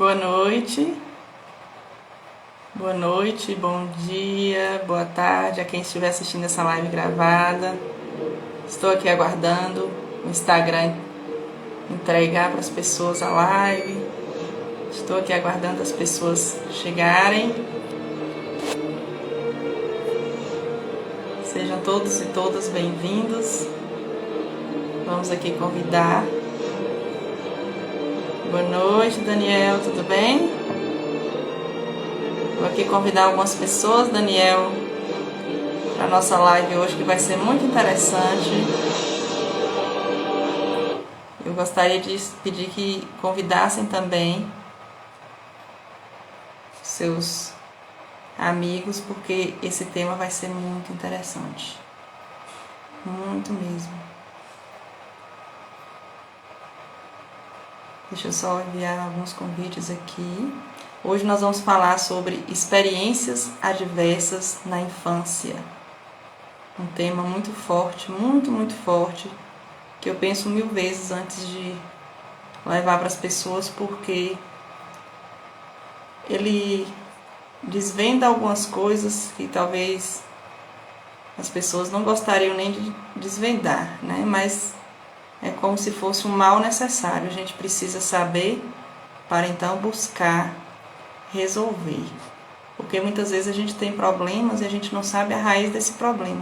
Boa noite, bom dia, boa tarde a quem estiver assistindo essa live gravada. Estou aqui aguardando o Instagram entregar para as pessoas a live. Estou aqui aguardando as pessoas chegarem. Sejam todos e todas bem-vindos. Vamos aqui convidar. Boa noite, Daniel, tudo bem? Vou aqui convidar algumas pessoas, Daniel, para a nossa live hoje, que vai ser muito interessante. Eu gostaria de pedir que convidassem também seus amigos, porque esse tema vai ser muito interessante. Muito mesmo. Deixa eu só enviar alguns convites aqui. Hoje nós vamos falar sobre experiências adversas na infância. Um tema muito forte, muito forte, que eu penso 1000 vezes antes de levar para as pessoas, porque ele desvenda algumas coisas que talvez as pessoas não gostariam nem de desvendar, né? Mas é como se fosse um mal necessário. A gente precisa saber para então buscar resolver. Porque muitas vezes a gente tem problemas e a gente não sabe a raiz desse problema.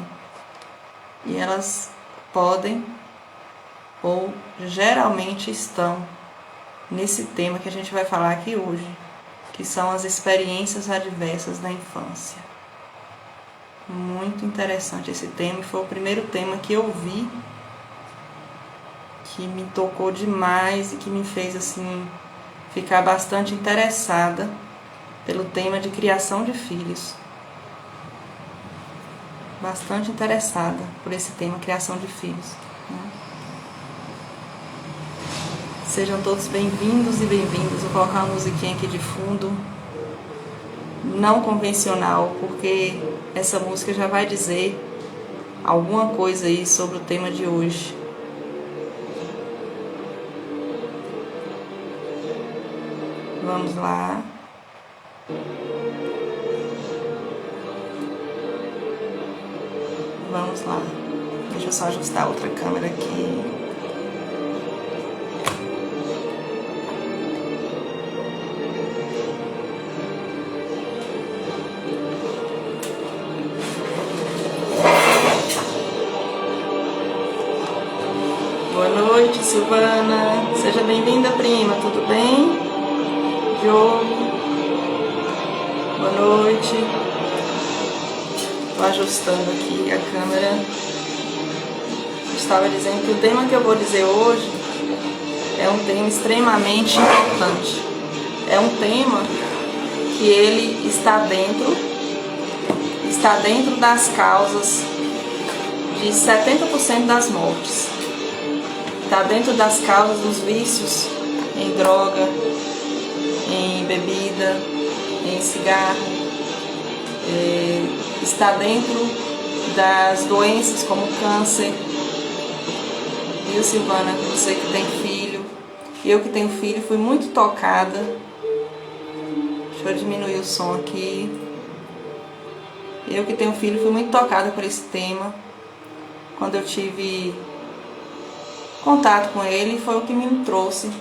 E elas podem ou geralmente estão nesse tema que a gente vai falar aqui hoje, que são as experiências adversas da infância. Muito interessante esse tema, e foi o primeiro tema que eu vi que me tocou demais e que me fez assim ficar bastante interessada pelo tema de criação de filhos. Bastante interessada por esse tema, criação de filhos, né? Sejam todos bem-vindos e bem-vindas. Vou colocar uma musiquinha aqui de fundo, não convencional, porque essa música já vai dizer alguma coisa aí sobre o tema de hoje. Vamos lá. Vamos lá. Deixa eu só ajustar a outra câmera aqui. Boa noite, Silvana. Seja bem-vinda, prima. Tudo bem? Diogo. Boa noite. Estou ajustando aqui a câmera. Estava dizendo que o tema que eu vou dizer hoje é um tema extremamente importante. É um tema que ele está dentro das causas de 70% das mortes. Está dentro das causas dos vícios em droga, em bebida, em cigarro. Está dentro das doenças como câncer. Viu, Silvana? Você que tem filho. Eu que tenho filho fui muito tocada. Deixa eu diminuir o som aqui. Eu que tenho filho fui muito tocada por esse tema. Quando eu tive contato com ele, foi o que me trouxe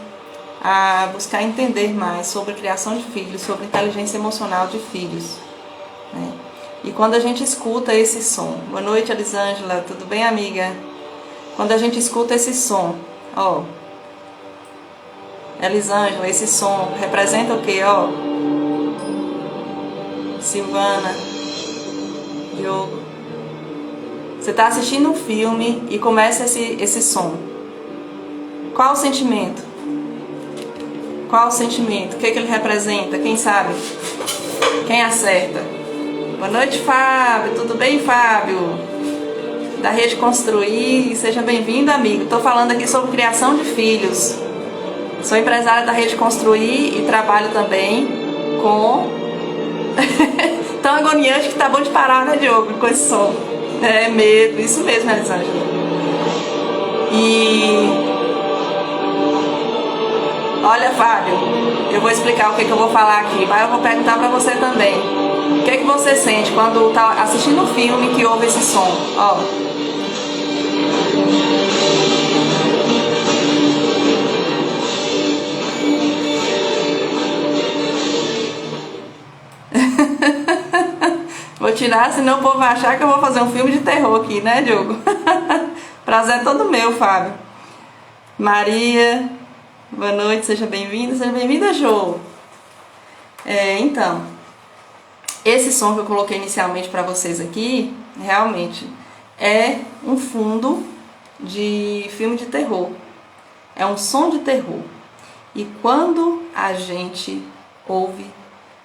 a buscar entender mais sobre a criação de filhos, sobre a inteligência emocional de filhos, né? E quando a gente escuta esse som, boa noite, Elisângela, tudo bem, amiga? Quando a gente escuta esse som, ó, Elisângela, esse som representa o que, ó? Silvana, Diogo, você está assistindo um filme e começa esse som. Qual o sentimento? Qual o sentimento? O que ele representa? Quem sabe? Quem acerta? Boa noite, Fábio. Tudo bem, Fábio? Da Rede Construir. Seja bem-vindo, amigo. Estou falando aqui sobre criação de filhos. Sou empresária da Rede Construir e trabalho também com... Tão agoniante que tá bom de parar, né, Diogo? Com esse som. É medo. Isso mesmo, Elisângela. E... Olha, Fábio, eu vou explicar o que eu vou falar aqui, mas eu vou perguntar pra você também. O que você sente quando tá assistindo um filme que ouve esse som? Ó. Vou tirar, senão o povo vai achar que eu vou fazer um filme de terror aqui, né, Diogo? Prazer é todo meu, Fábio. Maria, boa noite, seja bem-vinda, Jô. Então, esse som que eu coloquei inicialmente para vocês aqui, realmente, é um fundo de filme de terror. É um som de terror. E quando a gente ouve,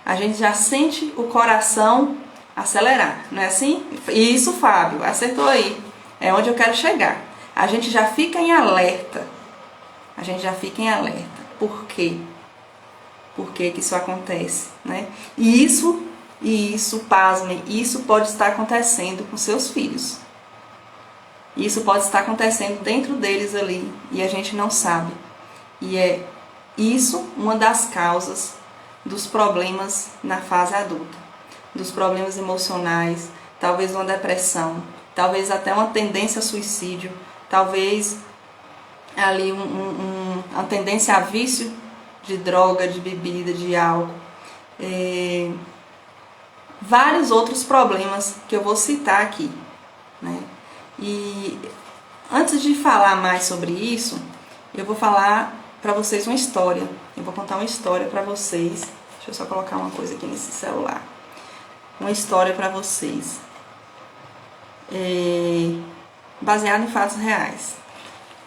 a gente já sente o coração acelerar, não é assim? Isso, Fábio, acertou aí. É onde eu quero chegar. A gente já fica em alerta. A gente já fica em alerta. Por quê? Por que isso acontece, né? E isso, pasmem, isso pode estar acontecendo com seus filhos. Isso pode estar acontecendo dentro deles ali e a gente não sabe. E é isso uma das causas dos problemas na fase adulta, dos problemas emocionais, talvez uma depressão, talvez até uma tendência a suicídio, talvez ali uma tendência a vício de droga, de bebida, de álcool, vários outros problemas que eu vou citar aqui, né? E antes de falar mais sobre isso, eu vou falar para vocês uma história. Eu vou contar uma história para vocês. Deixa eu só colocar uma coisa aqui nesse celular. Uma história para vocês, baseada em fatos reais.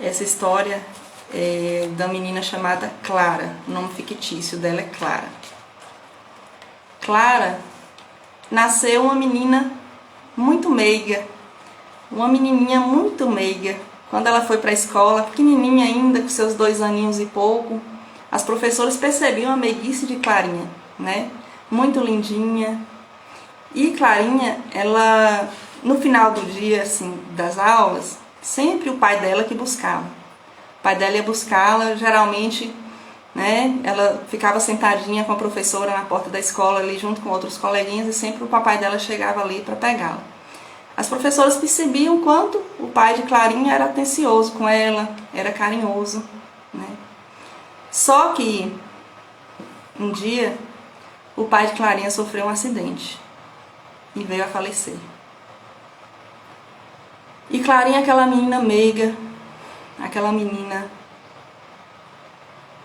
Essa história é da menina chamada Clara. O nome fictício dela é Clara. Clara nasceu uma menina muito meiga, uma menininha muito meiga. Quando ela foi para a escola, pequenininha ainda, com seus 2 aninhos e pouco, as professoras percebiam a meiguice de Clarinha, né? Muito lindinha. E Clarinha, ela, no final do dia, assim, das aulas, sempre o pai dela que buscava. O pai dela ia buscá-la, geralmente, né? Ela ficava sentadinha com a professora na porta da escola, ali junto com outros coleguinhas, e sempre o papai dela chegava ali para pegá-la. As professoras percebiam quanto o pai de Clarinha era atencioso com ela, era carinhoso, né? Só que um dia o pai de Clarinha sofreu um acidente e veio a falecer. E Clarinha, aquela menina meiga, aquela menina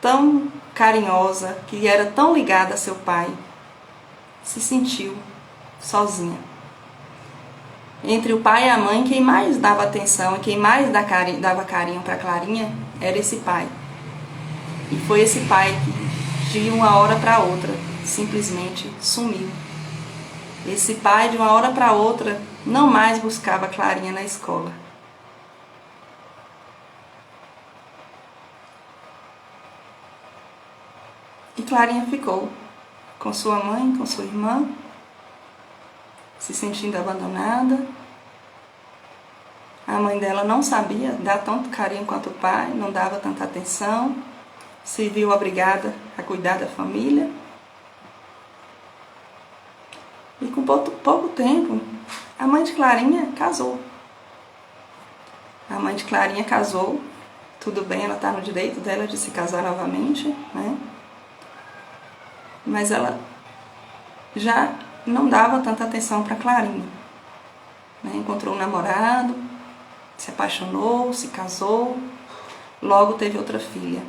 tão carinhosa, que era tão ligada a seu pai, se sentiu sozinha. Entre o pai e a mãe, quem mais dava atenção e quem mais dava carinho para Clarinha era esse pai. E foi esse pai que, de uma hora para outra, simplesmente sumiu. Esse pai, de uma hora para outra, não mais buscava Clarinha na escola. E Clarinha ficou com sua mãe, com sua irmã, se sentindo abandonada. A mãe dela não sabia dar tanto carinho quanto o pai, não dava tanta atenção, se viu obrigada a cuidar da família. E com pouco tempo, a mãe de Clarinha casou. A mãe de Clarinha casou, tudo bem, ela está no direito dela de se casar novamente, né? Mas ela já não dava tanta atenção para Clarinha, né? Encontrou um namorado, se apaixonou, se casou, logo teve outra filha.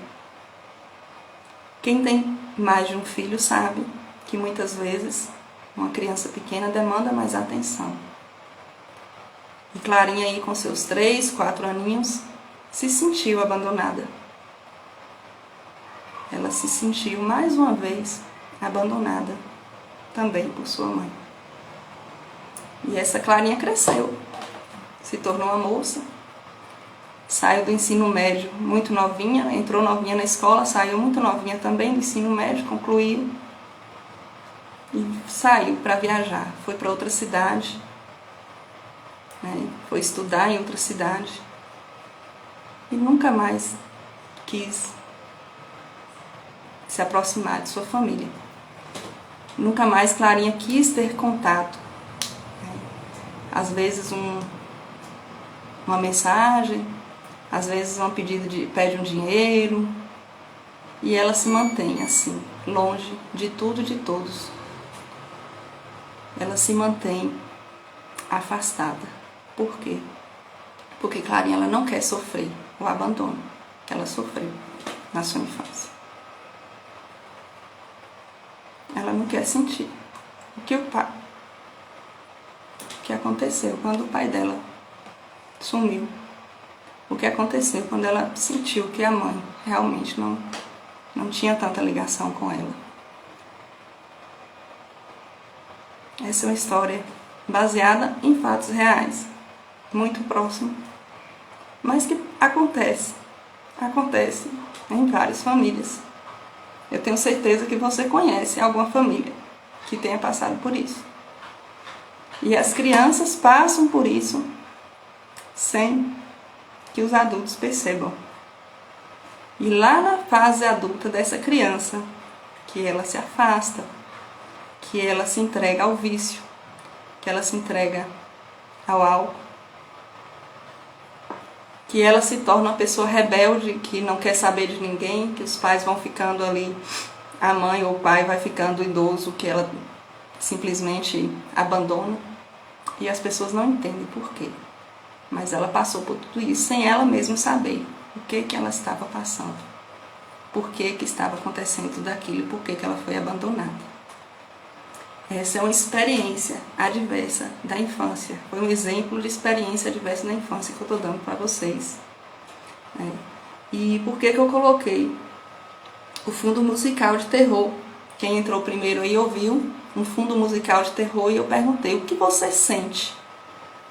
Quem tem mais de um filho sabe que muitas vezes uma criança pequena demanda mais atenção. E Clarinha aí com seus 3, 4 aninhos se sentiu abandonada. Ela se sentiu mais uma vez abandonada também por sua mãe. E essa Clarinha cresceu, se tornou uma moça, saiu do ensino médio muito novinha, entrou novinha na escola, saiu muito novinha também do ensino médio, concluiu e saiu para viajar, foi para outra cidade, né? Foi estudar em outra cidade e nunca mais quis se aproximar de sua família. Nunca mais Clarinha quis ter contato. Às vezes uma mensagem, às vezes pede um dinheiro, e ela se mantém assim, longe de tudo e de todos. Ela se mantém afastada. Por quê? Porque Clarinha ela não quer sofrer o abandono que ela sofreu na sua infância. Ela não quer sentir o que aconteceu quando o pai dela sumiu. O que aconteceu quando ela sentiu que a mãe realmente não tinha tanta ligação com ela. Essa é uma história baseada em fatos reais, muito próximo, mas que acontece em várias famílias. Eu tenho certeza que você conhece alguma família que tenha passado por isso. E as crianças passam por isso sem que os adultos percebam. E lá na fase adulta dessa criança, que ela se afasta, que ela se entrega ao vício, que ela se entrega ao álcool, que ela se torna uma pessoa rebelde, que não quer saber de ninguém, que os pais vão ficando ali, a mãe ou o pai vai ficando idoso, que ela simplesmente abandona, e as pessoas não entendem por quê. Mas ela passou por tudo isso sem ela mesma saber o que ela estava passando, por que estava acontecendo tudo aquilo, por que ela foi abandonada. Essa é uma experiência adversa da infância. Foi um exemplo de experiência adversa da infância que eu estou dando para vocês. E por que eu coloquei o fundo musical de terror? Quem entrou primeiro aí ouviu um fundo musical de terror e eu perguntei: o que você sente?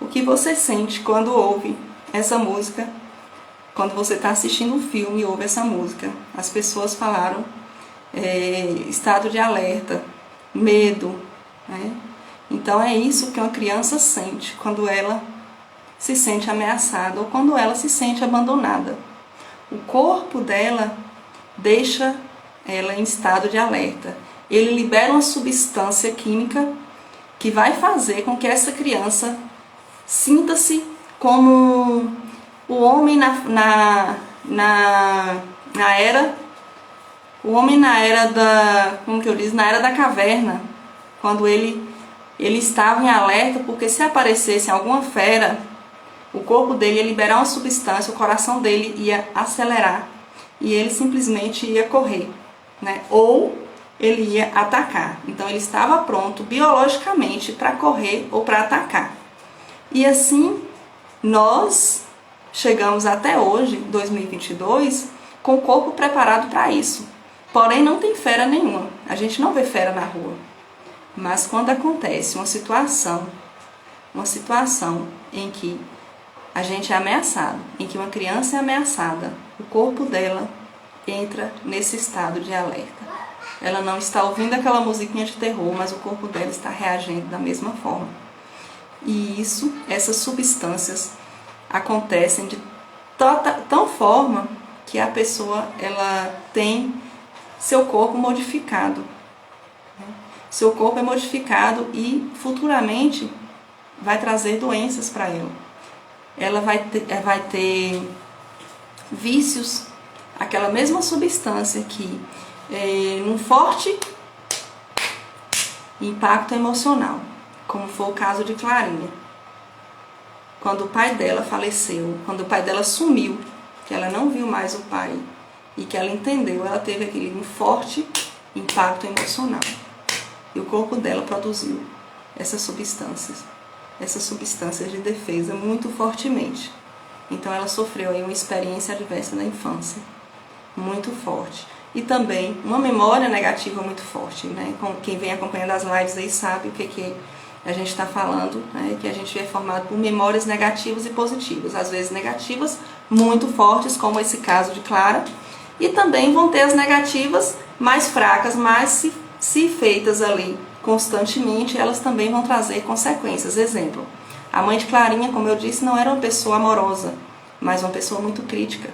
O que você sente quando ouve essa música? Quando você está assistindo um filme e ouve essa música? As pessoas falaram estado de alerta, medo. Então é isso que uma criança sente quando ela se sente ameaçada ou quando ela se sente abandonada. O corpo dela deixa ela em estado de alerta. Ele libera uma substância química que vai fazer com que essa criança sinta-se como o homem na era na era da caverna, quando ele estava em alerta, porque se aparecesse alguma fera, o corpo dele ia liberar uma substância, o coração dele ia acelerar e ele simplesmente ia correr, ou ele ia atacar. Então ele estava pronto biologicamente para correr ou para atacar. E assim nós chegamos até hoje, 2022, com o corpo preparado para isso. Porém não tem fera nenhuma, a gente não vê fera na rua. Mas quando acontece uma situação em que a gente é ameaçado, em que uma criança é ameaçada, o corpo dela entra nesse estado de alerta. Ela não está ouvindo aquela musiquinha de terror, mas o corpo dela está reagindo da mesma forma. E essas substâncias acontecem de tal forma que a pessoa ela tem seu corpo modificado. Seu corpo é modificado e futuramente vai trazer doenças para ela. Ela vai ter vícios, aquela mesma substância que num forte impacto emocional, como foi o caso de Clarinha. Quando o pai dela faleceu, quando o pai dela sumiu, que ela não viu mais o pai e que ela entendeu, ela teve aquele forte impacto emocional. E o corpo dela produziu essas substâncias de defesa muito fortemente. Então ela sofreu aí uma experiência adversa na infância, muito forte. E também uma memória negativa muito forte, Quem vem acompanhando as lives aí sabe o que a gente está falando, que a gente é formado por memórias negativas e positivas. Às vezes negativas muito fortes, como esse caso de Clara, e também vão ter as negativas mais fracas, mas se feitas ali constantemente, elas também vão trazer consequências. Exemplo, a mãe de Clarinha, como eu disse, não era uma pessoa amorosa, mas uma pessoa muito crítica.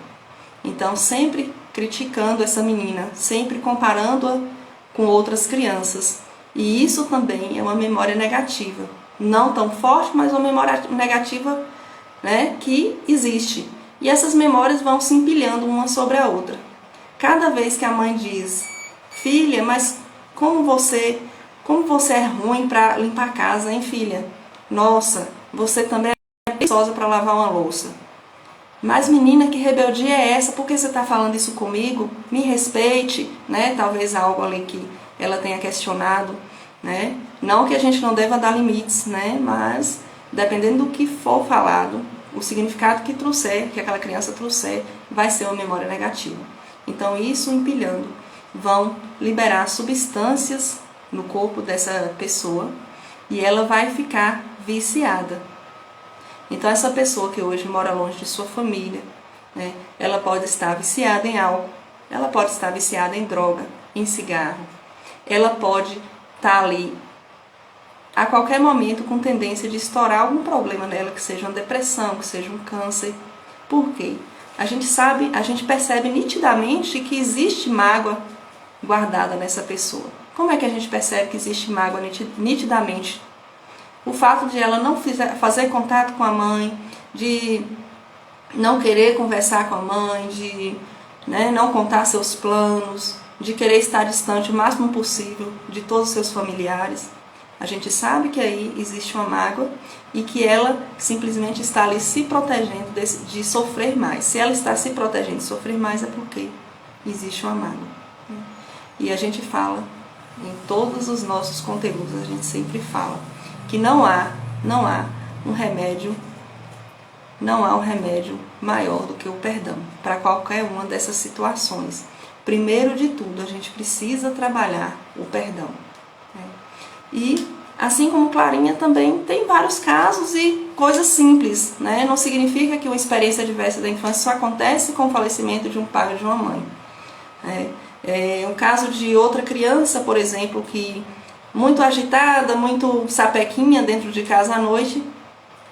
Então sempre criticando essa menina, sempre comparando-a com outras crianças. E isso também é uma memória negativa. Não tão forte, mas uma memória negativa, né, que existe. E essas memórias vão se empilhando uma sobre a outra. Cada vez que a mãe diz: filha, mas como você é ruim para limpar a casa, hein, filha? Nossa, você também é preguiçosa para lavar uma louça. Mas menina, que rebeldia é essa? Por que você está falando isso comigo? Me respeite, né? Talvez algo ali que ela tenha questionado, né? Não que a gente não deva dar limites, né? Mas dependendo do que for falado, o significado que trouxer, que aquela criança trouxer, vai ser uma memória negativa. Então isso empilhando vão liberar substâncias no corpo dessa pessoa e ela vai ficar viciada. Então essa pessoa que hoje mora longe de sua família, né, ela pode estar viciada em álcool, ela pode estar viciada em droga, em cigarro, ela pode estar ali a qualquer momento com tendência de estourar algum problema nela, que seja uma depressão, que seja um câncer. Por quê? A gente percebe nitidamente que existe mágoa guardada nessa pessoa. Como é que a gente percebe que existe mágoa nitidamente? O fato de ela não fazer contato com a mãe, de não querer conversar com a mãe, de, né, não contar seus planos, de querer estar distante o máximo possível de todos os seus familiares. A gente sabe que aí existe uma mágoa e que ela simplesmente está ali se protegendo de sofrer mais. Se ela está se protegendo de sofrer mais é porque existe uma mágoa. E a gente fala, em todos os nossos conteúdos, a gente sempre fala que não há um remédio maior do que o perdão para qualquer uma dessas situações. Primeiro de tudo, a gente precisa trabalhar o perdão. E, assim como Clarinha, também tem vários casos e coisas simples, né? Não significa que uma experiência adversa da infância só acontece com o falecimento de um pai ou de uma mãe. Um caso de outra criança, por exemplo, que muito agitada, muito sapequinha dentro de casa à noite,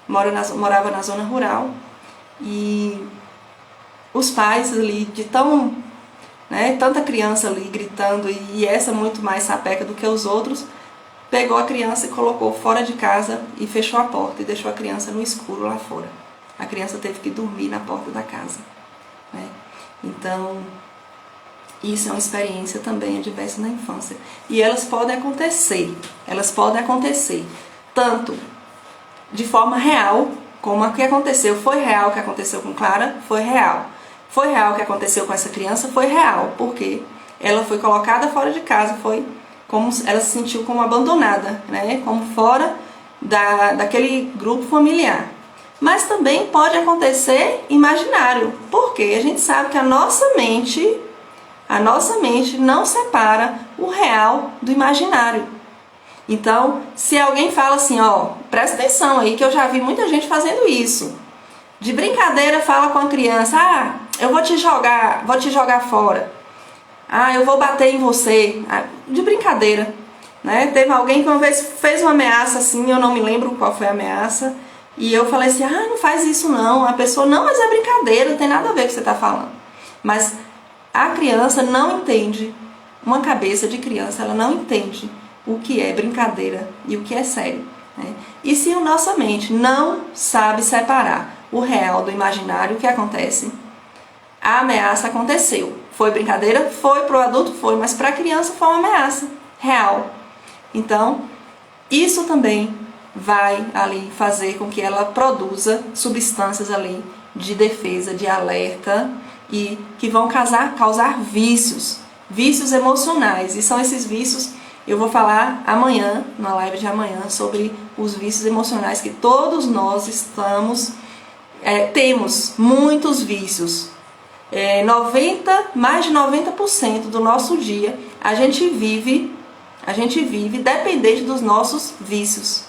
morava na zona rural, e os pais ali, tanta criança ali gritando, e essa muito mais sapeca do que os outros, pegou a criança e colocou fora de casa e fechou a porta e deixou a criança no escuro lá fora. A criança teve que dormir na porta da casa, né? Então, isso é uma experiência também adversa na infância. E elas podem acontecer tanto de forma real, como a que aconteceu. Foi real o que aconteceu com Clara? Foi real. Foi real o que aconteceu com essa criança? Foi real, porque ela foi colocada fora de casa, foi como ela se sentiu como abandonada, né? Como fora daquele grupo familiar. Mas também pode acontecer imaginário, porque a gente sabe que a nossa mente não separa o real do imaginário. Então, se alguém fala assim, presta atenção aí, que eu já vi muita gente fazendo isso. De brincadeira fala com a criança: eu vou te jogar fora. Eu vou bater em você. De brincadeira, né? Teve alguém que uma vez fez uma ameaça assim, eu não me lembro qual foi a ameaça, e eu falei assim: não faz isso não. A pessoa: não, mas é brincadeira, não tem nada a ver com o que você está falando. Mas a criança não entende, uma cabeça de criança, ela não entende o que é brincadeira e o que é sério, né? E se a nossa mente não sabe separar o real do imaginário, o que acontece? A ameaça aconteceu. Foi brincadeira? Foi. Para o adulto? Foi. Mas para a criança foi uma ameaça real. Então, isso também vai ali fazer com que ela produza substâncias ali de defesa, de alerta, e que vão causar vícios emocionais. E são esses vícios, eu vou falar amanhã, na live de amanhã, sobre os vícios emocionais que todos nós temos muitos vícios. Mais de 90% do nosso dia a gente vive dependente dos nossos vícios.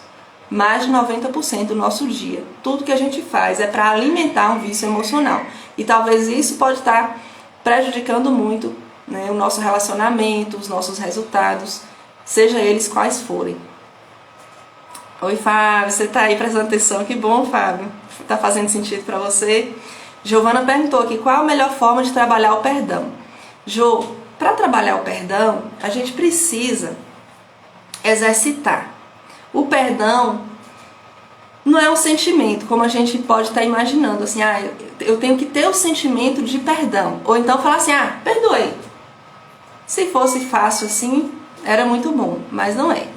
Mais de 90% do nosso dia. Tudo que a gente faz é para alimentar um vício emocional. E talvez isso pode estar prejudicando muito, né, o nosso relacionamento, os nossos resultados, seja eles quais forem. Oi, Fábio, você está aí prestando atenção? Que bom, Fábio. Está fazendo sentido para você? Giovana perguntou aqui: qual a melhor forma de trabalhar o perdão? Jô, para trabalhar o perdão, a gente precisa exercitar. O perdão não é um sentimento, como a gente pode estar imaginando, assim, eu tenho que ter o sentimento de perdão. Ou então falar assim, perdoei. Se fosse fácil assim, era muito bom, mas não é.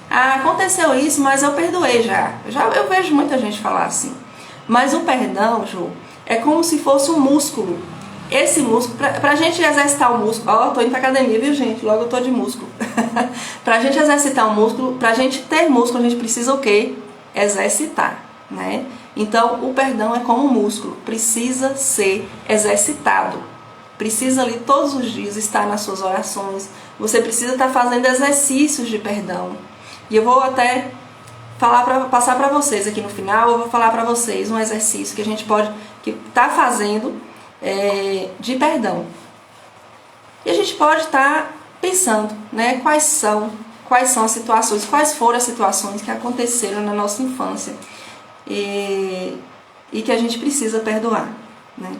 Aconteceu isso, mas eu perdoei já. Eu vejo muita gente falar assim. Mas o perdão, Jô, é como se fosse um músculo. Esse músculo, pra gente exercitar o músculo, tô indo pra academia, viu, gente? Logo eu tô de músculo. Pra gente exercitar o músculo, pra gente ter músculo, a gente precisa o quê? Exercitar, né? Então, o perdão é como um músculo, precisa ser exercitado. Precisa ali todos os dias estar nas suas orações. Você precisa estar fazendo exercícios de perdão. E eu vou até passar para vocês aqui no final, eu vou falar para vocês um exercício que a gente pode estar fazendo de perdão. E a gente pode estar pensando, né, quais são as situações, quais foram as situações que aconteceram na nossa infância e que a gente precisa perdoar, né?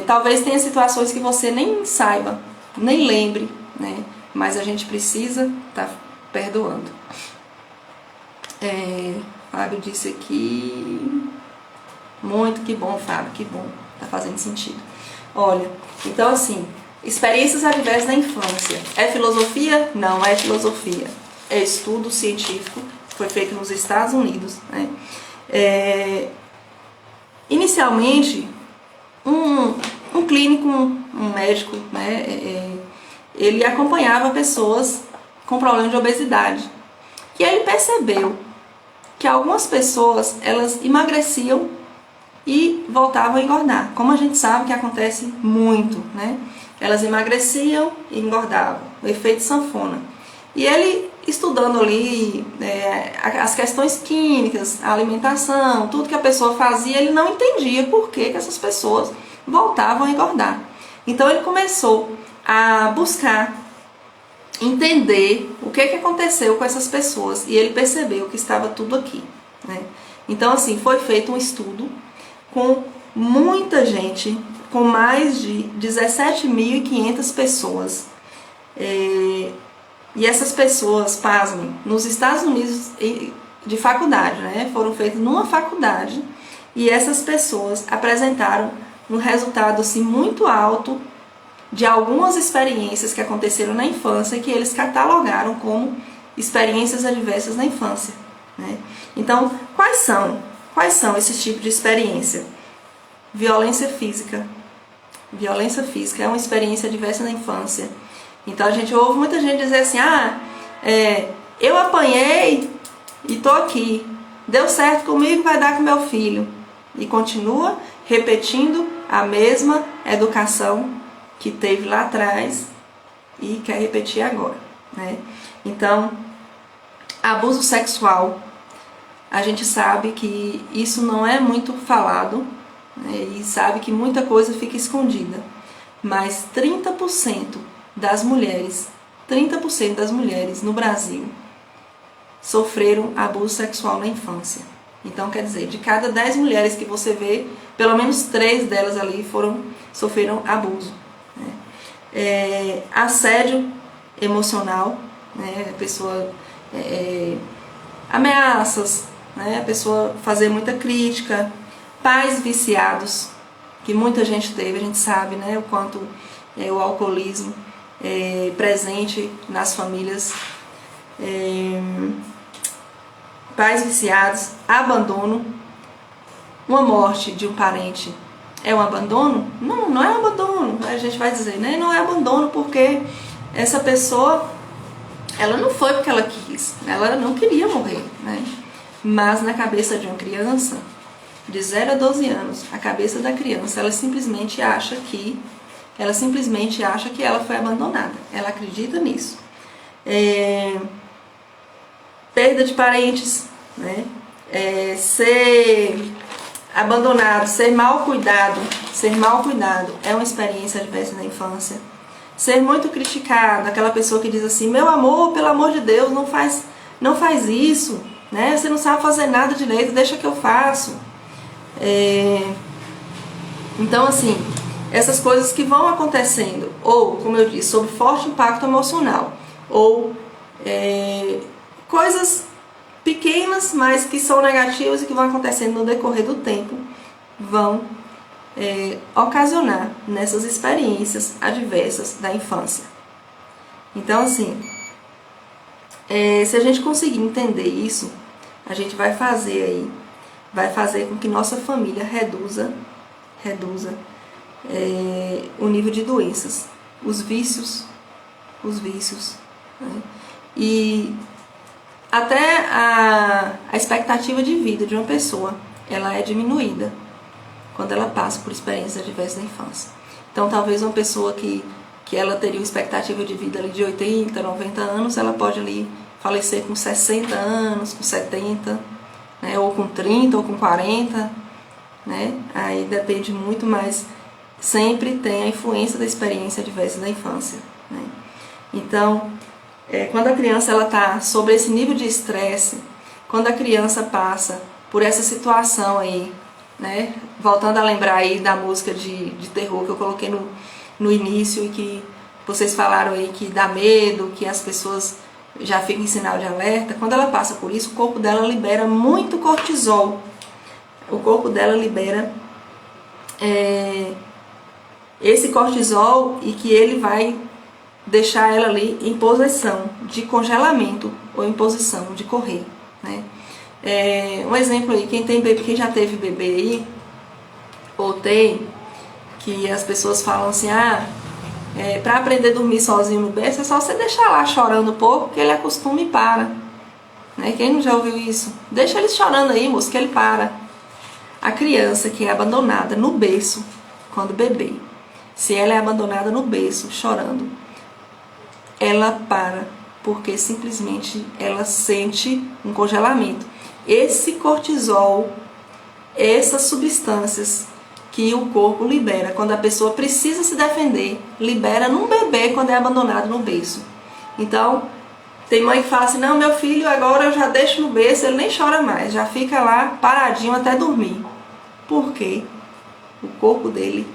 Talvez tenha situações que você nem saiba, nem lembre, né? Mas a gente precisa estar perdoando. Fábio disse aqui, muito, que bom, Fábio, que bom, tá fazendo sentido. Olha, então assim, experiências adversas na infância. É filosofia? Não é filosofia. É estudo científico, foi feito nos Estados Unidos, né? Inicialmente, um clínico, um médico, né, ele acompanhava pessoas com problema de obesidade. E aí ele percebeu que algumas pessoas, elas emagreciam e voltavam a engordar. Como a gente sabe que acontece muito, né? Elas emagreciam e engordavam. O efeito sanfona. E ele, estudando ali as questões químicas, a alimentação, tudo que a pessoa fazia, ele não entendia por que essas pessoas voltavam a engordar. Então ele começou a buscar entender o que aconteceu com essas pessoas e ele percebeu que estava tudo aqui, né? Então assim, foi feito um estudo com muita gente, com mais de 17.500 pessoas. E essas pessoas, pasmem, nos Estados Unidos de faculdade, né? Foram feitas numa faculdade e essas pessoas apresentaram um resultado assim, muito alto de algumas experiências que aconteceram na infância que eles catalogaram como experiências adversas na infância, né? Então, quais são esses tipos de experiência? Violência física. Violência física é uma experiência adversa na infância. Então a gente ouve muita gente dizer assim, eu apanhei e tô aqui, deu certo comigo, vai dar com meu filho. E continua repetindo a mesma educação que teve lá atrás e quer repetir agora, né? Então, abuso sexual, a gente sabe que isso não é muito falado, né? E sabe que muita coisa fica escondida, mas 30% das mulheres no Brasil sofreram abuso sexual na infância. Então, quer dizer, de cada 10 mulheres que você vê, pelo menos 3 delas ali sofreram abuso, né? Assédio emocional, né? A pessoa ameaças, né? A pessoa fazer muita crítica, pais viciados, que muita gente teve, a gente sabe, né? O quanto o alcoolismo presente nas famílias, pais viciados, abandono, uma morte de um parente é um abandono? Não, não é um abandono, a gente vai dizer, né? Não é abandono porque essa pessoa, ela não foi porque ela quis, ela não queria morrer, né? Mas na cabeça de uma criança, de 0 a 12 anos, a cabeça da criança, ela simplesmente acha que ela foi abandonada. Ela acredita nisso. Perda de parentes, né? Ser abandonado, ser mal cuidado é uma experiência adversa na infância. Ser muito criticado, aquela pessoa que diz assim, meu amor, pelo amor de Deus, não faz isso, né? Você não sabe fazer nada direito, deixa que eu faço. Então assim, essas coisas que vão acontecendo, ou, como eu disse, sob forte impacto emocional, ou coisas pequenas, mas que são negativas e que vão acontecendo no decorrer do tempo, vão ocasionar nessas experiências adversas da infância. Então, assim, se a gente conseguir entender isso, a gente vai fazer com que nossa família reduza o nível de doenças, os vícios, né? E até a expectativa de vida de uma pessoa, ela é diminuída quando ela passa por experiências adversas da infância. Então, talvez uma pessoa que ela teria uma expectativa de vida ali de 80, 90 anos, ela pode ali falecer com 60 anos, com 70, né? Ou com 30, ou com 40, né? Aí depende muito, mas sempre tem a influência da experiência adversa da infância, né? Então, quando a criança está sobre esse nível de estresse, quando a criança passa por essa situação aí, né? Voltando a lembrar aí da música de terror que eu coloquei no início e que vocês falaram aí que dá medo, que as pessoas já ficam em sinal de alerta. Quando ela passa por isso, o corpo dela libera muito cortisol. O corpo dela libera esse cortisol e que ele vai deixar ela ali em posição de congelamento ou em posição de correr, né? Um exemplo aí, quem já teve bebê aí, ou tem, que as pessoas falam assim, para aprender a dormir sozinho no berço, é só você deixar lá chorando um pouco, que ele acostuma e para, né? Quem não já ouviu isso? Deixa ele chorando aí, moço, que ele para. A criança que é abandonada no berço, quando bebê, se ela é abandonada no berço, chorando, ela para, porque simplesmente ela sente um congelamento. Esse cortisol, essas substâncias que o corpo libera quando a pessoa precisa se defender, libera num bebê quando é abandonado no berço. Então, tem mãe que fala assim, não, meu filho agora eu já deixo no berço, ele nem chora mais, já fica lá paradinho até dormir. Por quê? O corpo dele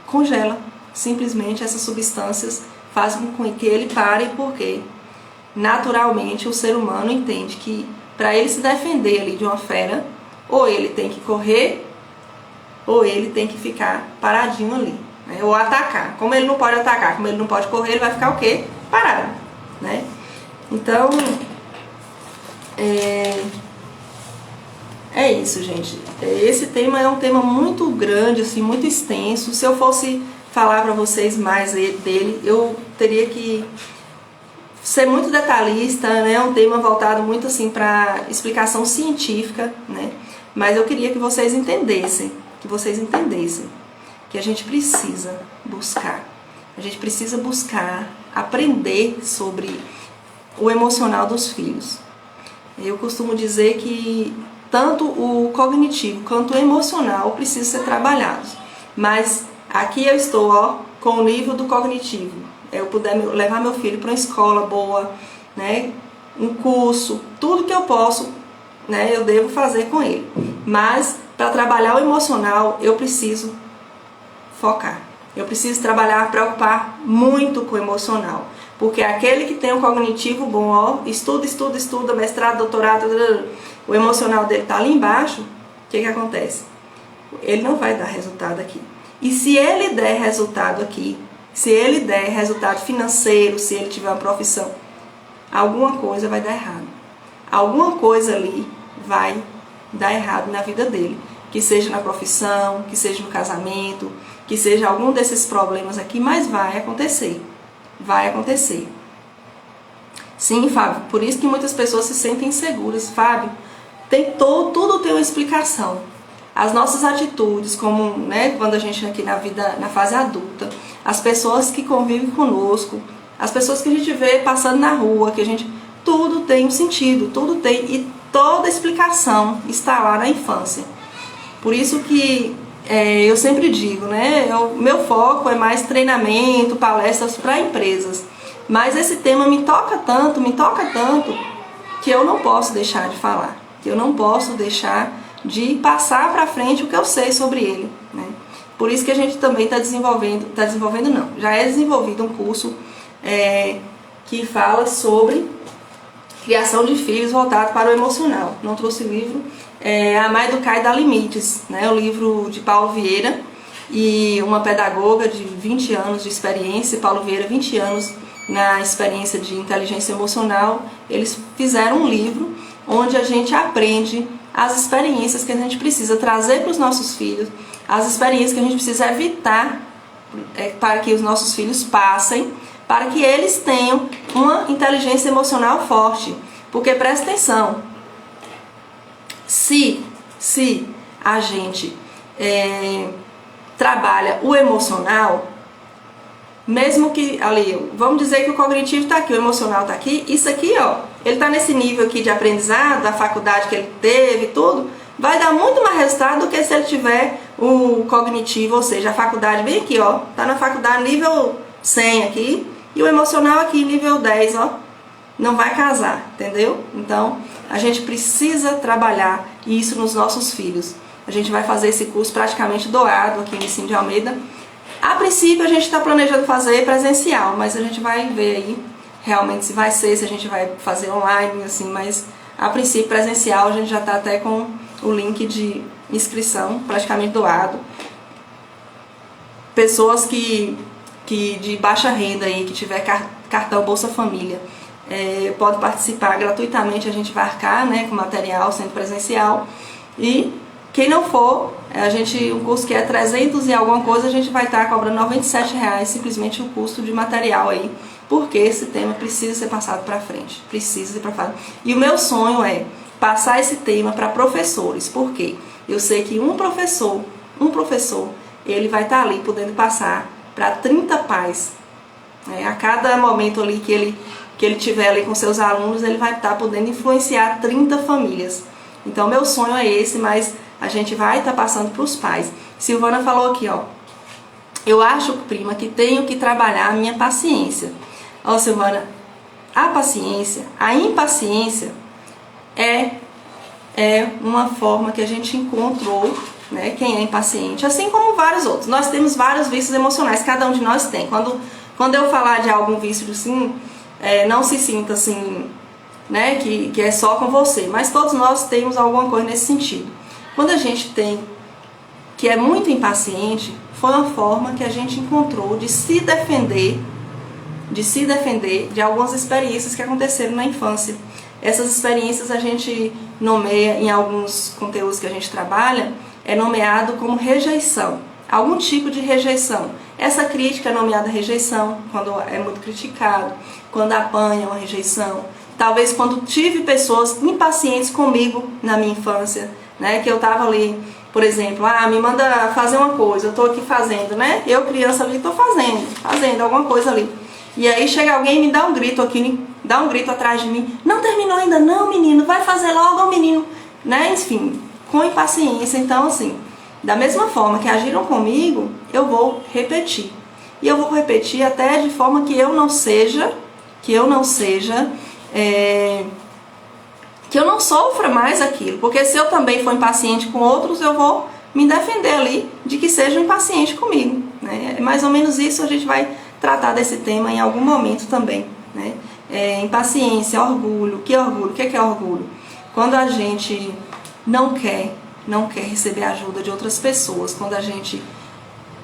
congela. Simplesmente essas substâncias fazem com que ele pare, porque naturalmente o ser humano entende que para ele se defender ali de uma fera, ou ele tem que correr, ou ele tem que ficar paradinho ali, né? Ou atacar. Como ele não pode atacar, como ele não pode correr, ele vai ficar o quê? Parado, né? Então, é isso, gente. Esse tema é um tema muito grande, assim, muito extenso. Se eu fosse falar para vocês mais dele, eu teria que ser muito detalhista, né? É um tema voltado muito assim para explicação científica, né? Mas eu queria que vocês entendessem, que a gente precisa buscar aprender sobre o emocional dos filhos. Eu costumo dizer que tanto o cognitivo quanto o emocional precisam ser trabalhados, mas aqui eu estou com o nível do cognitivo. Eu puder levar meu filho para uma escola boa, né, um curso, tudo que eu posso, né, eu devo fazer com ele. Mas para trabalhar o emocional, eu preciso focar. Eu preciso trabalhar, preocupar muito com o emocional. Porque aquele que tem um cognitivo bom, estuda, mestrado, doutorado, o emocional dele está ali embaixo, o que acontece? Ele não vai dar resultado aqui. E se ele der resultado aqui, se ele der resultado financeiro, se ele tiver uma profissão, alguma coisa vai dar errado. Alguma coisa ali vai dar errado na vida dele. Que seja na profissão, que seja no casamento, que seja algum desses problemas aqui, mas vai acontecer. Vai acontecer. Sim, Fábio, por isso que muitas pessoas se sentem inseguras. Fábio, tudo tem uma explicação. As nossas atitudes, como, né, quando a gente aqui na fase adulta, as pessoas que convivem conosco, as pessoas que a gente vê passando na rua, tudo tem um sentido, tudo tem, e toda explicação está lá na infância. Por isso que eu sempre digo, né, meu foco é mais treinamento, palestras para empresas. Mas esse tema me toca tanto, que eu não posso deixar de falar, que eu não posso deixar de passar para frente o que eu sei sobre ele, né? Por isso que a gente também está desenvolvendo não, já é desenvolvido um curso que fala sobre criação de filhos voltado para o emocional. Não trouxe o livro, Amar, Educar e Dar Limites, né? O livro de Paulo Vieira, e uma pedagoga de 20 anos de experiência, Paulo Vieira 20 anos na experiência de inteligência emocional. Eles fizeram um livro onde a gente aprende as experiências que a gente precisa trazer para os nossos filhos, as experiências que a gente precisa evitar para que os nossos filhos passem, para que eles tenham uma inteligência emocional forte. Porque presta atenção, se a gente trabalha o emocional, mesmo que ali, vamos dizer que o cognitivo está aqui, o emocional está aqui, isso aqui, ó, ele está nesse nível aqui de aprendizado, da faculdade que ele teve, tudo, vai dar muito mais resultado do que se ele tiver o cognitivo, ou seja, a faculdade bem aqui, ó, tá na faculdade nível 100 aqui, e o emocional aqui nível 10, ó, não vai casar, entendeu? Então, a gente precisa trabalhar isso nos nossos filhos. A gente vai fazer esse curso praticamente doado aqui no Ensino de Almeida. A princípio a gente está planejando fazer presencial, mas a gente vai ver aí realmente se vai ser, se a gente vai fazer online, assim, mas a princípio presencial a gente já está até com o link de inscrição praticamente doado. Pessoas que de baixa renda aí, que tiver cartão Bolsa Família, pode participar gratuitamente, a gente vai arcar, né, com material sendo presencial. E quem não for, um curso que é 300 e alguma coisa, a gente vai estar cobrando R$97 simplesmente o custo de material aí, porque esse tema precisa ser passado para frente, precisa ser para frente. E o meu sonho é passar esse tema para professores, porque eu sei que um professor, ele vai estar ali podendo passar para 30 pais, né? A cada momento ali que ele tiver ali com seus alunos, ele vai estar podendo influenciar 30 famílias. Então meu sonho é esse, mas a gente vai estar passando para os pais. Silvana falou aqui, ó, eu acho, prima, que tenho que trabalhar a minha paciência. Ó, Silvana, a paciência, a impaciência é uma forma que a gente encontrou, né, quem é impaciente, assim como vários outros. Nós temos vários vícios emocionais, cada um de nós tem. Quando eu falar de algum vício assim, não se sinta assim, né, que é só com você, mas todos nós temos alguma coisa nesse sentido. Quando a gente tem que é muito impaciente, foi uma forma que a gente encontrou de se defender de algumas experiências que aconteceram na infância. Essas experiências a gente nomeia, em alguns conteúdos que a gente trabalha, é nomeado como rejeição, algum tipo de rejeição. Essa crítica é nomeada rejeição, quando é muito criticado, quando apanha uma rejeição. Talvez quando tive pessoas impacientes comigo na minha infância, né, que eu estava ali, por exemplo, me manda fazer uma coisa, eu estou aqui fazendo, né, eu criança ali estou fazendo alguma coisa ali. E aí chega alguém e me dá um grito aqui, dá um grito atrás de mim, não terminou ainda não, menino, vai fazer logo, menino, né, enfim, com impaciência. Então, assim, da mesma forma que agiram comigo, eu vou repetir. E eu vou repetir até de forma que eu não sofra mais aquilo. Porque se eu também for impaciente com outros, eu vou me defender ali de que sejam impacientes comigo, né? É mais ou menos isso, a gente vai tratar desse tema em algum momento também, né? Impaciência, orgulho. Que orgulho? O que é orgulho? Quando a gente não quer receber ajuda de outras pessoas, quando a gente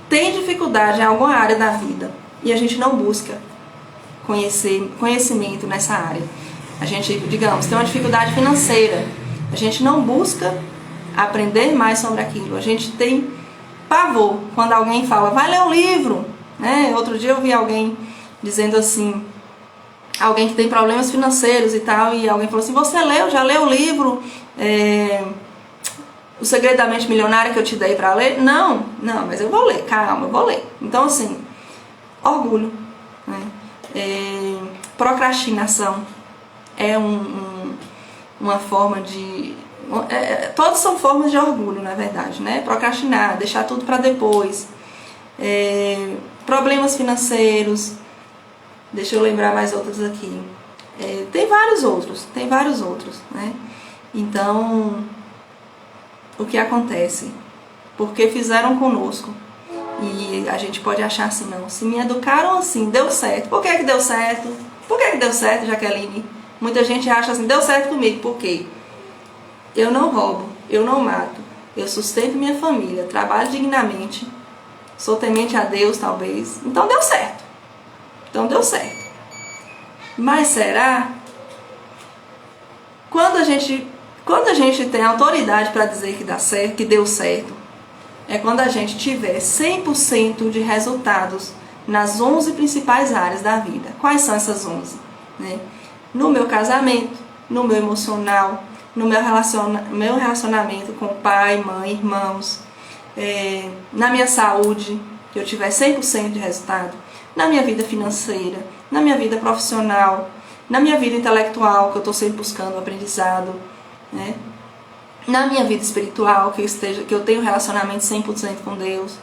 tem dificuldade em alguma área da vida e a gente não busca conhecimento nessa área. A gente, digamos, tem uma dificuldade financeira, a gente não busca aprender mais sobre aquilo, a gente tem pavor quando alguém fala, vai ler um livro, né? Outro dia eu vi alguém dizendo assim, alguém que tem problemas financeiros e tal, e alguém falou assim, você já leu o livro O Segredo da Mente Milionária que eu te dei para ler? Não, mas eu vou ler, calma, eu vou ler. Então, assim, orgulho, né? Procrastinação é uma forma de... todas são formas de orgulho, na verdade, né? Procrastinar, deixar tudo para depois. Problemas financeiros, deixa eu lembrar mais outros aqui. Tem vários outros, né? Então, o que acontece? Porque fizeram conosco. E a gente pode achar assim, não, se me educaram assim, deu certo. Por que que deu certo? Por que que deu certo, Jaqueline? Muita gente acha assim, deu certo comigo, por quê? Eu não roubo, eu não mato, eu sustento minha família, trabalho dignamente, sou temente a Deus, talvez. Então deu certo. Então deu certo. Mas será? Quando a gente tem autoridade para dizer que dá certo, que deu certo, é quando a gente tiver 100% de resultados nas 11 principais áreas da vida. Quais são essas 11? Né? No meu casamento, no meu emocional, no meu relacionamento com pai, mãe, irmãos, na minha saúde, que eu tiver 100% de resultado, na minha vida financeira, na minha vida profissional, na minha vida intelectual, que eu estou sempre buscando aprendizado, né? Na minha vida espiritual, que eu tenho relacionamento 100% com Deus,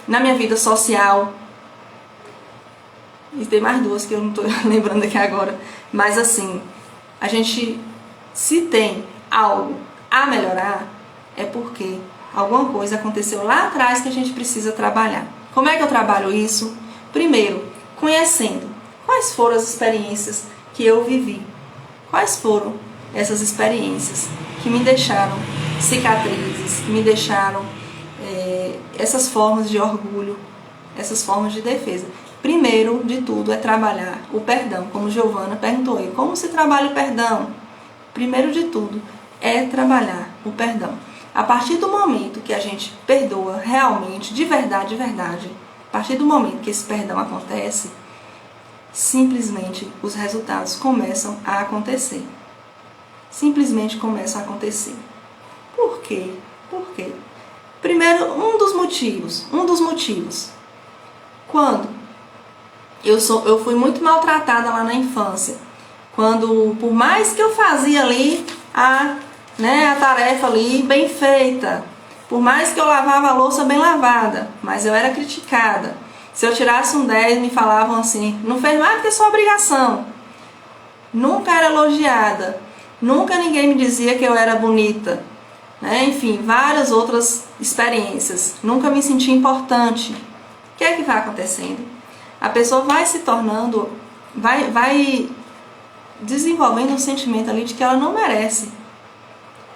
na minha vida social, e tem mais duas que eu não estou lembrando aqui agora, mas assim, a gente, se tem algo a melhorar, é porque alguma coisa aconteceu lá atrás que a gente precisa trabalhar. Como é que eu trabalho isso? Primeiro, conhecendo quais foram as experiências que eu vivi, quais foram essas experiências que me deixaram cicatrizes, que me deixaram essas formas de orgulho, essas formas de defesa. Primeiro de tudo é trabalhar o perdão, como Giovana perguntou aí, como se trabalha o perdão? Primeiro de tudo é trabalhar o perdão. A partir do momento que a gente perdoa realmente, de verdade, a partir do momento que esse perdão acontece, simplesmente os resultados começam a acontecer. Simplesmente começam a acontecer. Por quê? Por quê? Primeiro, um dos motivos. Quando eu fui muito maltratada lá na infância, quando, por mais que eu fazia ali a tarefa ali bem feita, por mais que eu lavava a louça bem lavada, mas eu era criticada. Se eu tirasse um 10, me falavam assim, não fez mais porque é sua obrigação. Nunca era elogiada, nunca ninguém me dizia que eu era bonita. Enfim, várias outras experiências. Nunca me senti importante. O que é que vai acontecendo? A pessoa vai se tornando, vai desenvolvendo um sentimento ali de que ela não merece.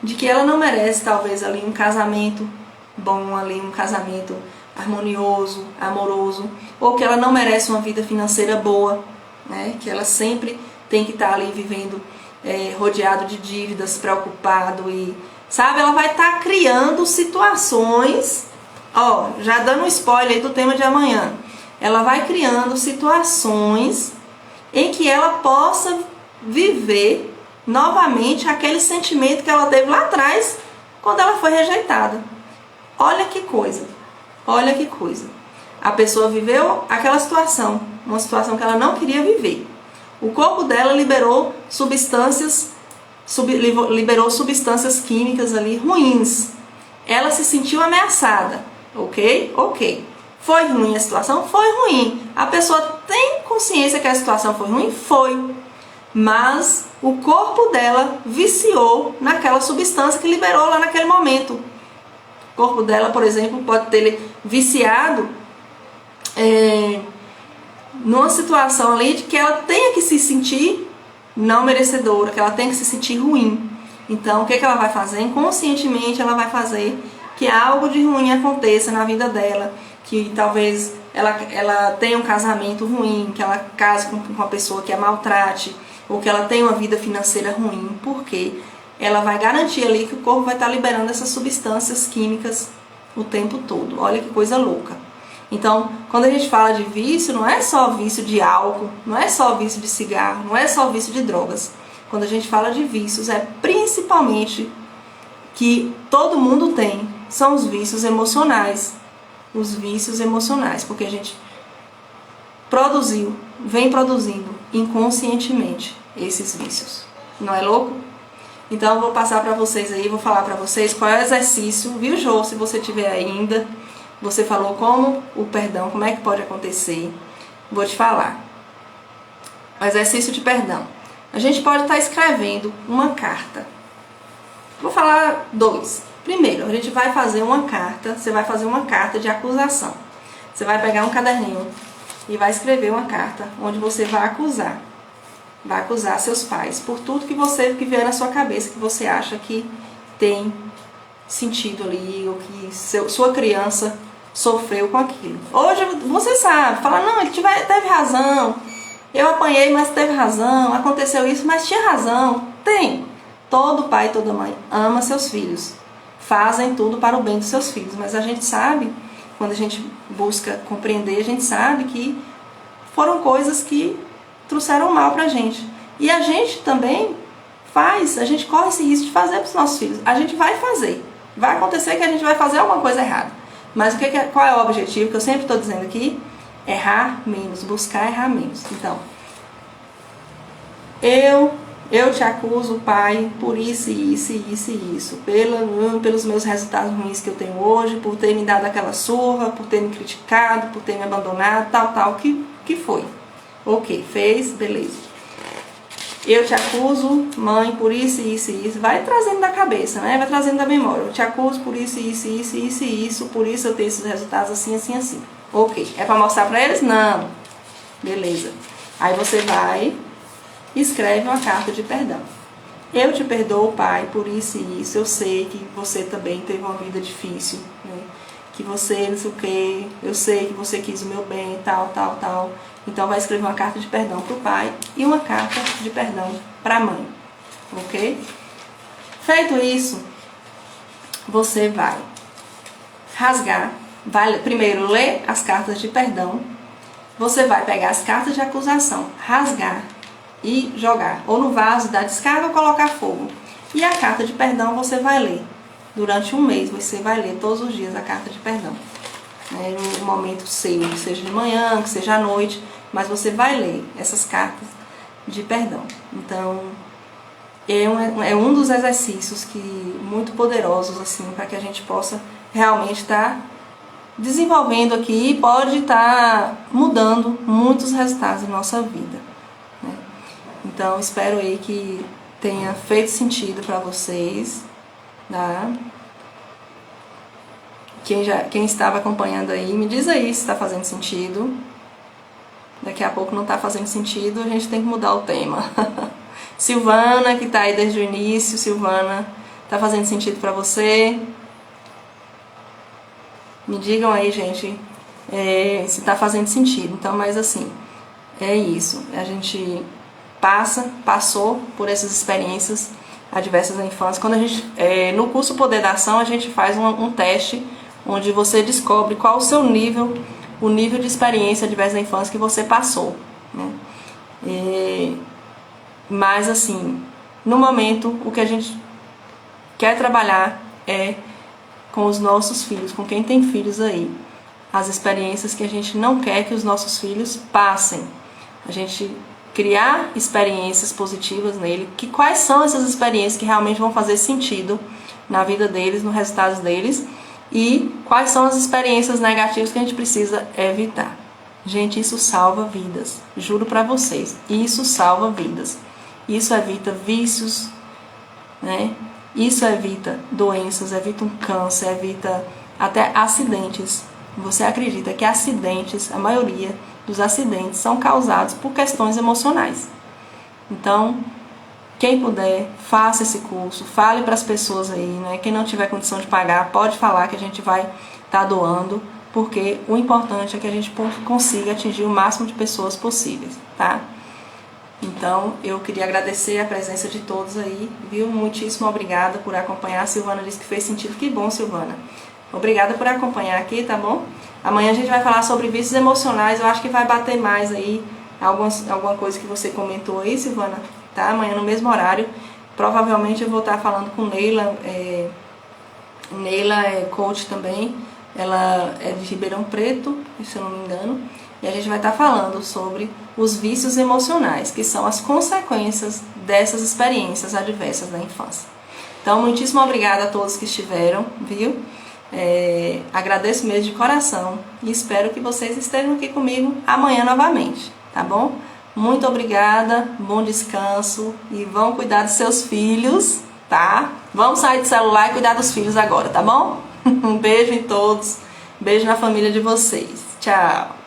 De que ela não merece, talvez, ali um casamento bom, ali um casamento harmonioso, amoroso, ou que ela não merece uma vida financeira boa, né? Que ela sempre tem que estar ali vivendo rodeado de dívidas, preocupado e, sabe, ela vai estar criando situações, já dando um spoiler aí do tema de amanhã, ela vai criando situações em que ela possa viver novamente aquele sentimento que ela teve lá atrás, quando ela foi rejeitada. Olha que coisa. Olha que coisa. A pessoa viveu aquela situação, uma situação que ela não queria viver. O corpo dela liberou substâncias químicas ali ruins. Ela se sentiu ameaçada. Ok? Ok. Foi ruim a situação? Foi ruim. A pessoa tem consciência que a situação foi ruim? Foi. Mas o corpo dela viciou naquela substância que liberou lá naquele momento. O corpo dela, por exemplo, pode ter viciado numa situação ali de que ela tenha que se sentir não merecedora, que ela tenha que se sentir ruim. Então, o que ela vai fazer? Inconscientemente, ela vai fazer que algo de ruim aconteça na vida dela, que talvez ela tenha um casamento ruim, que ela case com uma pessoa que a maltrate, ou que ela tenha uma vida financeira ruim. Por quê? Ela vai garantir ali que o corpo vai estar liberando essas substâncias químicas o tempo todo. Olha que coisa louca. Então, quando a gente fala de vício, não é só vício de álcool, não é só vício de cigarro, não é só vício de drogas. Quando a gente fala de vícios, é principalmente que todo mundo tem, são os vícios emocionais. Os vícios emocionais, porque a gente vem produzindo inconscientemente esses vícios. Não é louco? Então eu vou passar para vocês aí, vou falar para vocês qual é o exercício, viu, Jô? Se você tiver ainda, você falou como o perdão, como é que pode acontecer. Vou te falar. O exercício de perdão. A gente pode estar escrevendo uma carta. Vou falar 2. Primeiro, a gente vai fazer uma carta, você vai fazer uma carta de acusação. Você vai pegar um caderninho e vai escrever uma carta onde você vai acusar seus pais por tudo que vier na sua cabeça, que você acha que tem sentido ali, ou que sua criança sofreu com aquilo. Hoje você sabe, fala, não, ele teve razão, eu apanhei, mas teve razão, aconteceu isso, mas tinha razão. Tem. Todo pai e toda mãe ama seus filhos, fazem tudo para o bem dos seus filhos, mas a gente sabe, quando a gente busca compreender, a gente sabe que foram coisas que trouxeram mal pra gente. E a gente também a gente corre esse risco de fazer para os nossos filhos. A gente vai fazer. Vai acontecer que a gente vai fazer alguma coisa errada. Mas qual é o objetivo que eu sempre estou dizendo aqui? Errar menos, buscar errar menos. Então, eu te acuso, pai, por isso, isso, isso e isso. Pelos meus resultados ruins que eu tenho hoje, por ter me dado aquela surra, por ter me criticado, por ter me abandonado, tal, que foi. Ok, fez, beleza. Eu te acuso, mãe, por isso, isso e isso. Vai trazendo da cabeça, né? Vai trazendo da memória. Eu te acuso por isso, isso, isso, isso e isso. Por isso eu tenho esses resultados assim, assim, assim. Ok. É pra mostrar pra eles? Não. Beleza. Aí você vai e escreve uma carta de perdão. Eu te perdoo, pai, por isso e isso. Eu sei que você também teve uma vida difícil, né? Que você não sei o que. Eu sei que você quis o meu bem, tal. Então vai escrever uma carta de perdão para o pai e uma carta de perdão para a mãe, ok? Feito isso, você vai rasgar, vai primeiro ler as cartas de perdão, você vai pegar as cartas de acusação, rasgar e jogar ou no vaso da descarga ou colocar fogo. E a carta de perdão você vai ler. Durante um mês você vai ler todos os dias a carta de perdão. No momento seu, que seja de manhã, que seja à noite, mas você vai ler essas cartas de perdão. Então, é um dos exercícios muito poderosos assim, para que a gente possa realmente estar desenvolvendo aqui e pode estar mudando muitos resultados da nossa vida, né? Então, espero aí que tenha feito sentido para vocês, tá? Quem estava acompanhando aí, me diz aí se está fazendo sentido. Daqui a pouco não está fazendo sentido, a gente tem que mudar o tema. Silvana, que está aí desde o início. Silvana, está fazendo sentido para você? Me digam aí, gente, se está fazendo sentido. Então, mas assim, é isso. A gente passou por essas experiências adversas da infância. Quando a gente, no curso Poder da Ação, a gente faz um teste onde você descobre qual o seu nível, o nível de experiência adversa da infância que você passou, né? Mas assim, no momento, o que a gente quer trabalhar é com os nossos filhos, com quem tem filhos aí, as experiências que a gente não quer que os nossos filhos passem. A gente criar experiências positivas nele, quais são essas experiências que realmente vão fazer sentido na vida deles, nos resultados deles, e quais são as experiências negativas que a gente precisa evitar. Gente, isso salva vidas, juro pra vocês, isso salva vidas. Isso evita vícios, né? Isso evita doenças, evita um câncer, evita até acidentes. Você acredita que acidentes, a maioria dos acidentes são causados por questões emocionais. Então, quem puder, faça esse curso, fale para as pessoas aí, né? Quem não tiver condição de pagar, pode falar que a gente vai estar doando, porque o importante é que a gente consiga atingir o máximo de pessoas possíveis, tá? Então, eu queria agradecer a presença de todos aí, viu? Muitíssimo obrigada por acompanhar. A Silvana disse que fez sentido. Que bom, Silvana. Obrigada por acompanhar aqui, tá bom? Amanhã a gente vai falar sobre vícios emocionais. Eu acho que vai bater mais aí alguma coisa que você comentou aí, Silvana, tá? Amanhã no mesmo horário. Provavelmente eu vou estar falando com Neila. Neila é coach também. Ela é de Ribeirão Preto, se eu não me engano. E a gente vai estar falando sobre os vícios emocionais, que são as consequências dessas experiências adversas da infância. Então, muitíssimo obrigada a todos que estiveram, viu? Agradeço mesmo de coração e espero que vocês estejam aqui comigo amanhã novamente, tá bom? Muito obrigada, bom descanso e vão cuidar dos seus filhos, tá? Vamos sair do celular e cuidar dos filhos agora, tá bom? Um beijo em todos, beijo na família de vocês. Tchau!